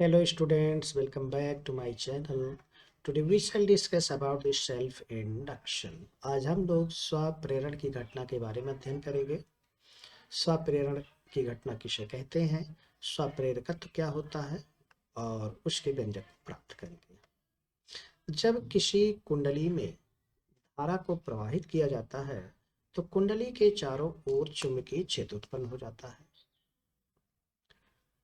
Hello students, welcome back to my channel. Today we shall discuss about the self induction. आज हम लोग स्वप्रेरण की घटना के बारे में अध्ययन करेंगे। स्वप्रेरण की घटना किसे कहते हैं, स्वप्रेरकत्व क्या होता है और उसके व्यंजक को प्राप्त करेंगे। जब किसी कुंडली में धारा को प्रवाहित किया जाता है तो कुंडली के चारों ओर चुंबकीय क्षेत्र उत्पन्न हो जाता है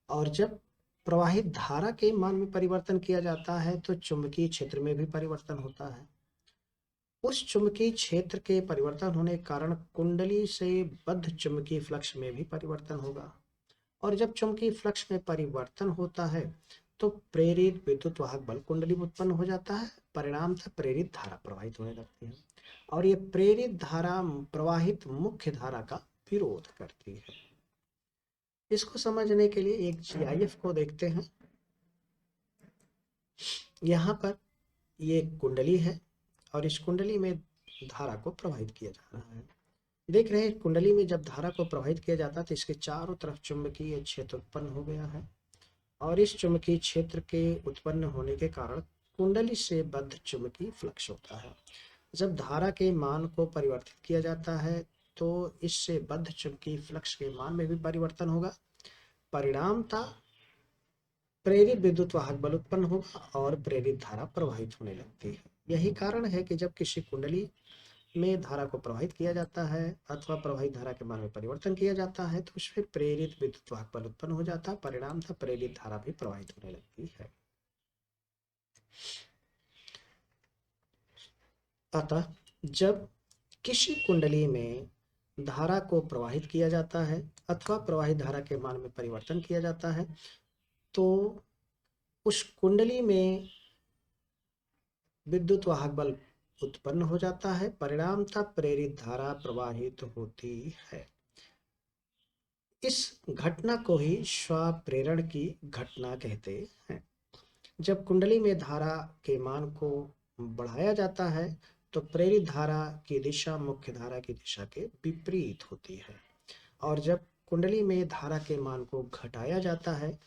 और जब प्रवाहित धारा के मान में परिवर्तन किया जाता है तो चुंबकीय क्षेत्र में भी परिवर्तन होता है। उस चुंबकीय क्षेत्र के परिवर्तन होने के कारण कुंडली से बद्ध चुंबकीय फ्लक्स में भी परिवर्तन होगा और जब चुंबकीय फ्लक्स में परिवर्तन होता है तो प्रेरित विद्युत वाहक बल कुंडली में उत्पन्न हो जाता है। परिणामतः प्रेरित धारा प्रवाहित होने लगती है और ये प्रेरित धारा प्रवाहित मुख्य धारा का विरोध करती है। इसको समझने के लिए एक जीआईएफ को देखते हैं। यहाँ पर ये कुंडली है और इस कुंडली में धारा को प्रवाहित किया जा रहा है। देख रहे हैं कुंडली में जब धारा को प्रवाहित किया जाता है तो इसके चारों तरफ चुंबकीय क्षेत्र उत्पन्न हो गया है और इस चुंबकीय क्षेत्र के उत्पन्न होने के कारण कुंडली से बद्ध चुंबकीय फ्लक्स होता है। जब धारा के मान को परिवर्तित किया जाता है तो इससे बद्ध चुंबकीय फ्लक्स के मान में भी परिवर्तन होगा। परिणामतः प्रेरित विद्युत वाहक बल उत्पन्न होगा और प्रेरित धारा प्रवाहित होने लगती है। यही कारण है कि जब किसी कुंडली में धारा को प्रवाहित किया जाता है अथवा प्रवाहित धारा के मान में परिवर्तन किया जाता है तो उसमें प्रेरित विद्युत वाहक बल उत्पन्न हो जाता है। परिणामतः प्रेरित धारा भी प्रवाहित होने लगती है। अतः जब किसी कुंडली में धारा को प्रवाहित किया जाता है अथवा प्रवाहित धारा के मान में परिवर्तन किया जाता है तो उस कुंडली में विद्युत वाहक बल उत्पन्न हो जाता है। परिणामतः प्रेरित धारा प्रवाहित होती है। इस घटना को ही स्वप्रेरण की घटना कहते हैं। जब कुंडली में धारा के मान को बढ़ाया जाता है तो प्रेरित धारा की दिशा मुख्य धारा की दिशा के विपरीत होती है और जब कुंडली में धारा के मान को घटाया जाता है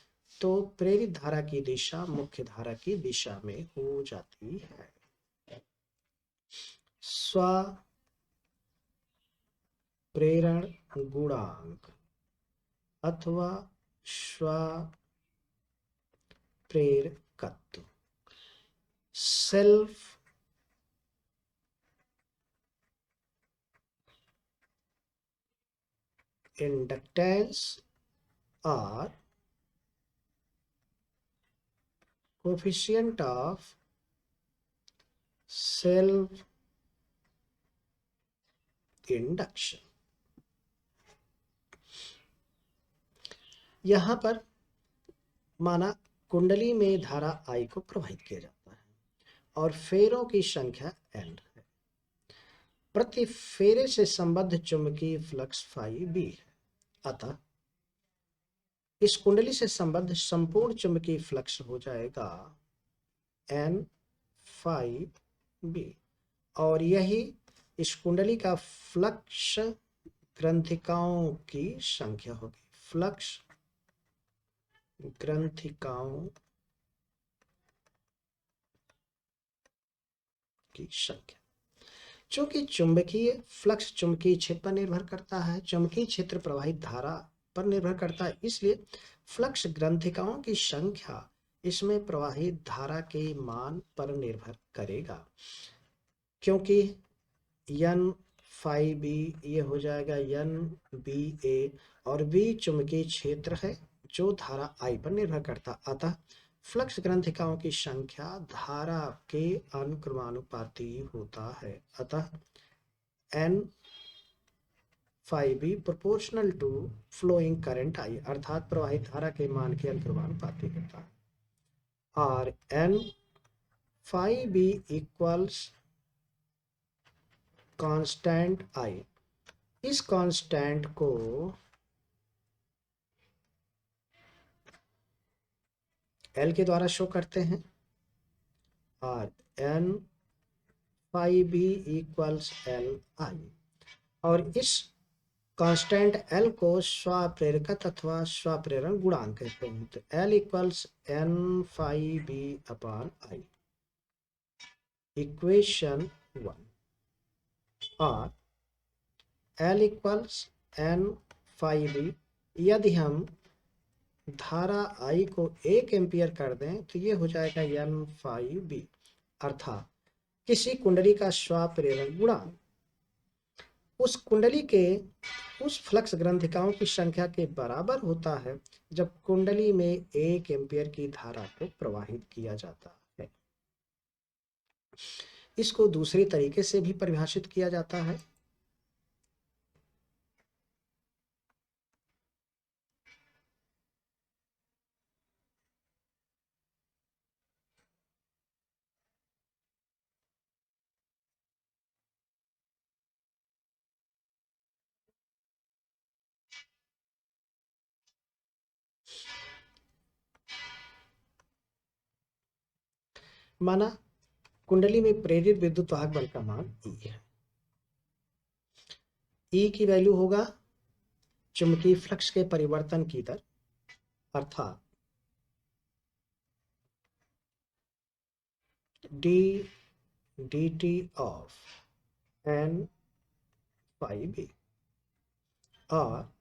तो प्रेरित धारा की दिशा मुख्य धारा की दिशा में हो जाती है। स्वप्रेरण गुणांक अथवा स्वप्रेरकत्व self inductance or coefficient of self induction। यहाँ पर माना कुंडली में धारा I को प्रवाहित किया जाता है और फेरों की संख्या n है। प्रति फेरे से संबद्ध चुंबकीय फ्लक्स फाई b है। अतः इस कुंडली से संबद्ध संपूर्ण चुंबकीय फ्लक्स हो जाएगा n फाई b और यही इस कुंडली का फ्लक्स ग्रंथिकाओं की संख्या होगी। फ्लक्स ग्रंथिकाओं की संख्या, चूंकि चुंबकीय फ्लक्स चुंबकीय क्षेत्र पर निर्भर करता है, चुंबकीय क्षेत्र प्रवाहित धारा पर निर्भर करता है, इसलिए फ्लक्स ग्रंथिकाओं की संख्या इसमें प्रवाहित धारा के मान पर निर्भर करेगा। क्योंकि n फाई बी ये हो जाएगा n बी ए और बी चुंबकीय क्षेत्र है जो धारा I पर निर्भर करता। अतः फ्लक्स ग्रंथिकाओं की संख्या धारा के अनुक्रमानुपाती होता है। अतः n phi B proportional to flowing current I अर्थात प्रवाहित धारा के मान के अनुक्रमानुपाती होता है और n phi B equals constant I। इस कांस्टेंट को L के द्वारा शो करते हैं और n phi B equals L I और इस कांस्टेंट एल को स्वाप्रेरकत्व अथवा स्वाप्रेरण गुणांक कहते हैं। तो L equals N phi B upon I, equation 1। और L equals N phi B, यदि हम धारा आई को 1 एम्पियर कर दें तो ये हो जाएगा एन फाई बी, अर्थात किसी कुंडली का स्वाप्रेरण गुणांक उस कुंडली के उस फ्लक्स ग्रंथिकाओं की संख्या के बराबर होता है जब कुंडली में 1 एम्पियर की धारा को प्रवाहित किया जाता है। इसको दूसरे तरीके से भी परिभाषित किया जाता है। माना कुंडली में प्रेरित विद्युत वाहक बल का मान E है। E की वैल्यू होगा चुंबकीय फ्लक्स के परिवर्तन की दर, अर्थात D D T of N phi B, और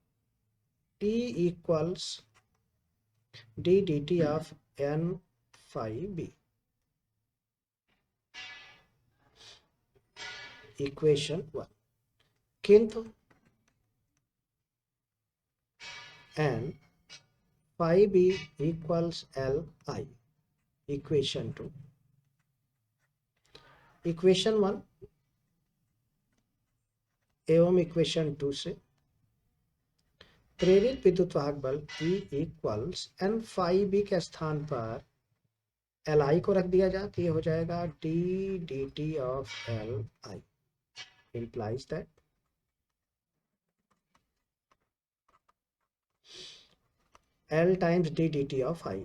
T equals D D T of N phi B, equation 1। किंतु N phi B equals L I, equation 2। Equation 1 एवं इक्वेशन 2 से प्रेरित विद्युत वाहक बल E equals N phi B के स्थान पर एल आई को रख दिया जाए तो ये हो जाएगा D D T of L I, implies that L times d dt of I,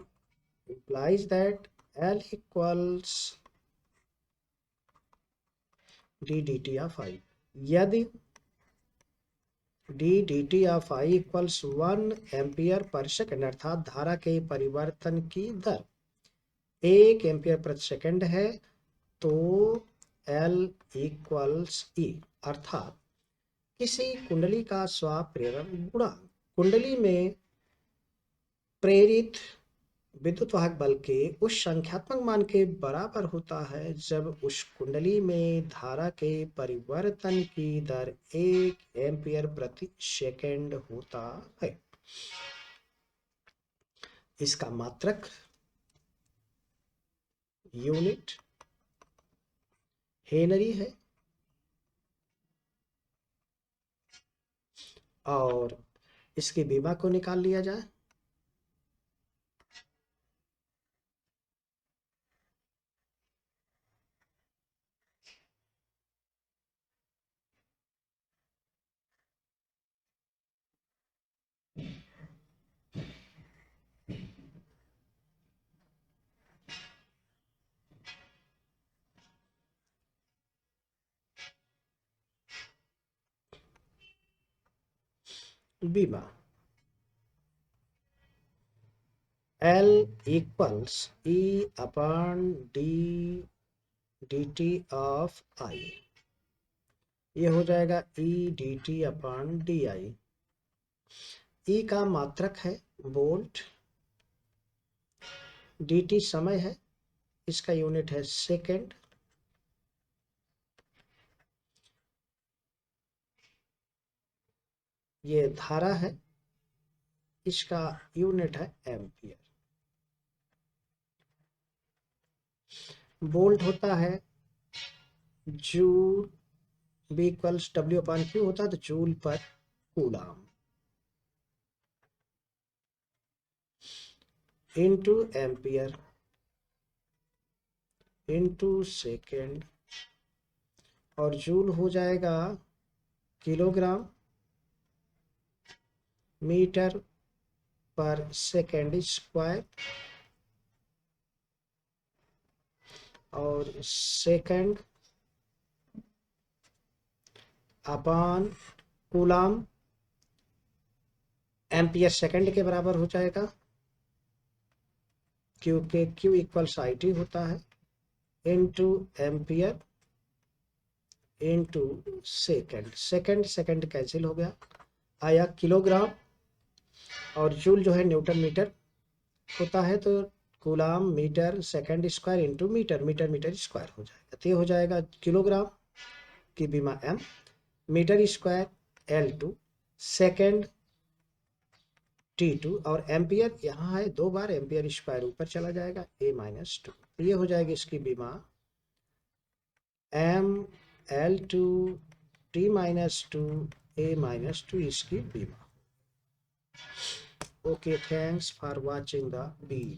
implies that L equals d dt of I। यदि d dt of I equals 1 ampere per second, अर्थात धारा के परिवर्तन की दर 1 एम्पियर प्रति second है, तो L equals E, अर्थात किसी कुंडली का स्वाप्रेरण गुणांक कुंडली में प्रेरित विद्युत वाहक बल के उस संख्यात्मक मान के बराबर होता है जब उस कुंडली में धारा के परिवर्तन की दर 1 एम्पियर प्रति सेकंड होता है। इसका मात्रक यूनिट हेनरी है और इसकी बीमा को निकाल लिया जाए। बीमा L equals E upon D D T of I, ये हो जाएगा E D T upon D I. E का मात्रक है वोल्ट, dt समय है, इसका यूनिट है सेकंड, ये धारा है, इसका यूनिट है एम्पियर। वोल्ट होता है joule, B equals W upon Q होता है तो जूल पर coulomb into ampere into second, और जूल हो जाएगा किलोग्राम मीटर पर सेकेंड स्क्वायर, और second upon coulomb ampere second के बराबर हो जाएगा, क्योंकि Q इक्वल्स IT होता है, into ampere into second. Second second cancel हो गया, आया किलोग्राम, और जूल जो है न्यूटन मीटर होता है, तो coulomb metre second square into metre, metre metre square हो जाएगा, तो ये हो जाएगा किलोग्राम की बीमा m, metre square L2, second T2, और एम्पियर यहाँ है 2 बार, एम्पियर स्क्वायर ऊपर चला जाएगा A-2, तो ये हो जाएगी इसकी बीमा m L2 T-2 A-2 इसकी बीमा। Okay, thanks for watching the video.